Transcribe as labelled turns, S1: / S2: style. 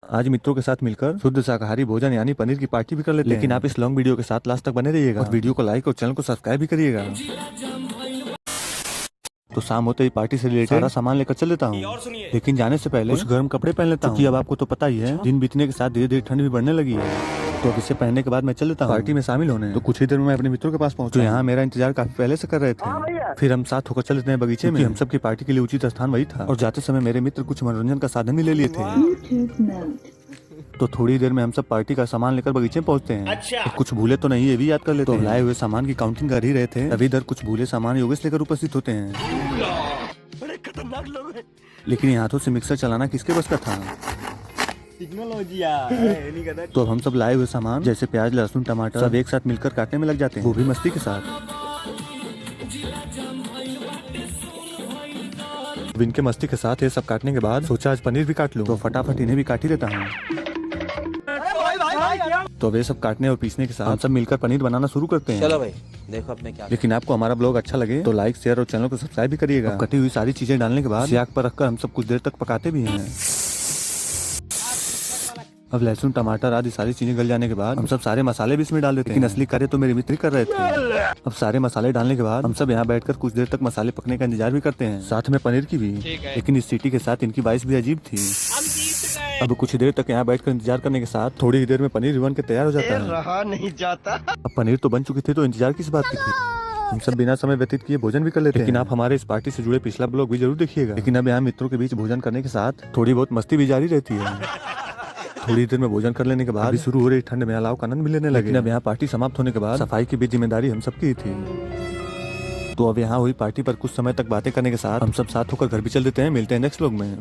S1: आज मित्रों के साथ मिलकर शुद्ध शाकाहारी भोजन यानी पनीर की पार्टी भी कर लेते हैं। लेकिन आप इस लॉन्ग वीडियो के साथ लास्ट तक बने रहिएगा और वीडियो को लाइक और चैनल को सब्सक्राइब भी करिएगा। तो शाम होते ही पार्टी से रिलेटेड सारा सामान लेकर चल लेता हूँ, लेकिन जाने से पहले कुछ गर्म कपड़े पहन लेता हूँ क्योंकि अब आपको तो पता ही है दिन बीतने के साथ धीरे धीरे ठंड भी बढ़ने लगी है। तो अब इसे पहनने के बाद मैं चल लेता हूँ पार्टी में शामिल होने। तो कुछ ही देर में मैं अपने मित्रों के पास पहुंचा। तो यहाँ मेरा इंतजार काफी पहले से कर रहे थे। फिर हम साथ होकर चल लेते हैं बगीचे में। हम सबकी पार्टी के लिए उचित स्थान वही था और जाते समय मेरे मित्र कुछ मनोरंजन का साधन भी ले लिए थे। तो थोड़ी देर में हम सब पार्टी का सामान लेकर बगीचे में पहुंचते हैं। तो कुछ भूले तो नहीं ये भी याद कर लेते हैं। लाए हुए सामान की काउंटिंग कर ही रहे थे, तभी इधर कुछ भूले सामान योगेश लेकर उपस्थित होते हैं।
S2: बड़े खतरनाक लोग हैं।
S1: लेकिन ये हाथों से मिक्सर चलाना किसके बस का था।
S2: टेक्नोलॉजी
S1: तो अब हम सब लाए हुए सामान जैसे प्याज, लहसुन, टमाटर सब एक साथ मिलकर काटने में लग जाते हैं, वो भी मस्ती के साथ। इनके मस्ती के साथ ये सब काटने के बाद सोचा आज पनीर भी काट लूं, तो फटाफट इन्हें भी काट ही देता हूँ। तो वे सब काटने और पीसने के साथ हम सब मिलकर पनीर बनाना शुरू करते हैं।
S3: चलो भाई देखो अपने क्या।
S1: लेकिन आपको हमारा ब्लॉग अच्छा लगे तो लाइक, शेयर और चैनल को सब्सक्राइब भी करिएगा। कटी हुई सारी चीजें डालने के बाद इसे आग पर रखकर हम सब कुछ देर तक पकाते भी हैं। अब लहसुन, टमाटर आदि सारी चीजें गल जाने के बाद हम सब सारे मसाले भी इसमें डाल देते हैं। लेकिन असली कार्य तो मेरे मित्र ही कर रहे थे। अब सारे मसाले डालने के बाद हम सब यहाँ बैठकर कुछ देर तक मसाले पकने का इंतजार भी करते हैं, साथ में पनीर की भी। लेकिन इस सीटी के साथ इनकी बाइस भी अजीब थी। अब कुछ देर तक यहाँ बैठकर इंतजार करने के साथ थोड़ी ही देर में पनीर भी बन के तैयार हो जाता है।
S2: रहा नहीं जाता।
S1: अब पनीर तो बन चुकी थी तो इंतजार किस बात की थी। हम सब बिना समय व्यतीत किए भोजन भी कर लेते हैं। लेकिन आप हमारे इस पार्टी से जुड़े पिछला ब्लॉग भी जरूर देखिएगा। लेकिन अब यहाँ मित्रों के बीच भोजन करने के साथ थोड़ी बहुत मस्ती भी जारी रहती है। थोड़ी देर में भोजन कर लेने के बाद शुरू हो रही ठंड में अलाव का आनंद भी लेने लगे। अब यहाँ पार्टी समाप्त होने के बाद सफाई की भी जिम्मेदारी हम सबकी थी। तो अब यहाँ हुई पार्टी पर कुछ समय तक बातें करने के साथ हम सब साथ होकर घर भी चल देते हैं। मिलते हैं नेक्स्ट व्लॉग में।